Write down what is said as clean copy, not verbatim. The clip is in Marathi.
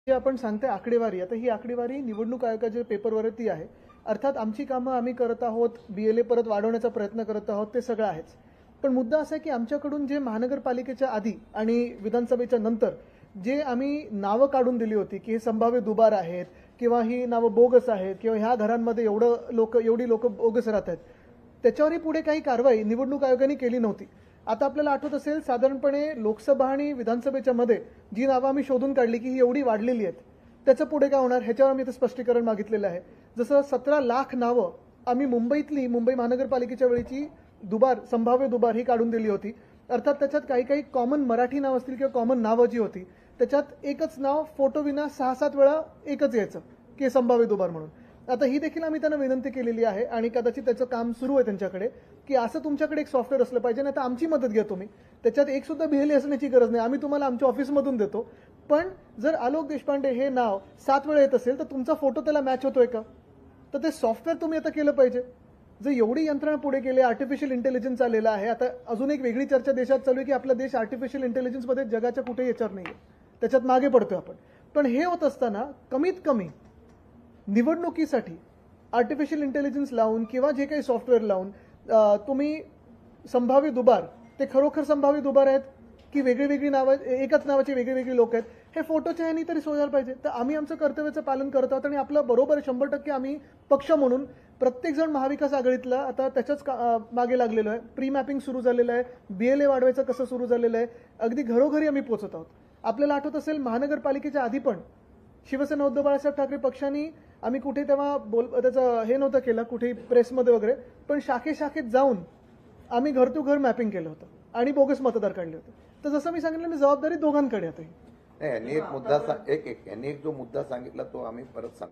जे आपण सांगते आकडेवारी, आता ही आकडेवारी निवडणूक आयोगाच्या पेपरवरती आहे. अर्थात आमची कामं आम्ही करत आहोत, BLA परत वाढवण्याचा प्रयत्न करत आहोत, ते सगळं आहेच. पण मुद्दा असा आहे की आमच्याकडून जे महानगरपालिकेच्या आधी आणि विधानसभेच्या नंतर जे आम्ही नावं काढून दिली होती की हे संभाव्य दुबार आहेत किंवा ही नावं बोगस आहेत किंवा ह्या घरांमध्ये एवढी लोक बोगस राहत आहेत, त्याच्यावरही पुढे काही कारवाई निवडणूक आयोगाने केली नव्हती. आता आपल्याला आठवत असेल, साधारणपणे लोकसभा आणि विधानसभेच्या मध्ये जी नावं आम्ही शोधून काढली की ही एवढी वाढलेली आहेत, त्याचं पुढे काय होणार ह्याच्यावर आम्ही इथं स्पष्टीकरण मागितलेलं आहे. जसं 17 लाख नावं आम्ही मुंबई महानगरपालिकेच्या वेळीची संभाव्य दुबार ही काढून दिली होती. अर्थात त्याच्यात काही कॉमन मराठी नाव असतील किंवा कॉमन नावं जी होती त्याच्यात एकच नाव फोटो विना 6-7 वेळा एकच यायचं की संभाव्य दुबार म्हणून. आता ही देखील आम्ही त्यांना विनंती केलेली आहे आणि कदाचित त्याचं काम सुरू आहे त्यांच्याकडे की असं तुमच्याकडे एक सॉफ्टवेअर असलं पाहिजे. नाही तर आमची मदत घ्या तुम्ही, त्याच्यात एक सुद्धा BLA असण्याची गरज नाही, आम्ही तुम्हाला आमच्या ऑफिसमधून देतो. पण जर आलोक देशपांडे हे नाव 7 वेळा येत असेल तर तुमचा फोटो त्याला मॅच होतोय का, तर ते सॉफ्टवेअर तुम्ही आता केलं पाहिजे. जर एवढी यंत्रणा पुढे गेली, आर्टिफिशियल इंटेलिजन्स आलेला आहे. आता अजून एक वेगळी चर्चा देशात चालू आहे की आपला देश आर्टिफिशियल इंटेलिजन्समध्ये जगाच्या कुठेही याच्यावर नाही आहे, त्याच्यात मागे पडतोय आपण. पण हे होत असताना कमीत कमी निवडणुकीसाठी आर्टिफिशियल इंटेलिजन्स लावून किंवा जे काही सॉफ्टवेअर लावून तुम्ही संभाव्य दुबार, ते खरोखर संभाव्य दुबार आहेत की वेगळी नावं, एकाच नावाचे वेगळी लोक आहेत, हे फोटोच्या ह्यानी तरी शोधायला पाहिजे. तर आम्ही आमचं कर्तव्याचं पालन करत आहोत आणि आपलं बरोबर 100% आम्ही पक्ष म्हणून प्रत्येकजण महाविकास आघाडीतला आता त्याच्याच मागे लागलेलो आहे. प्री मॅपिंग सुरू झालेलं आहे, BLA वाढवायचं कसं सुरू झालेलं आहे, अगदी घरोघरी आम्ही पोहोचत आहोत. आपल्याला आठवत असेल, महानगरपालिकेच्या आधी पण शिवसेना उद्धव बाळासाहेब ठाकरे पक्षांनी आम्ही कुठे तेव्हा त्याचं हे नव्हतं केलं कुठे प्रेसमध्ये वगैरे, पण शाखेत जाऊन आम्ही घर टू घर मॅपिंग केलं होतं आणि बोगस मतदार काढले होते. तर जसं मी सांगितलं ना, जबाबदारी दोघांकडे आता. यांनी एक जो मुद्दा सांगितला तो आम्ही परत सांगतो.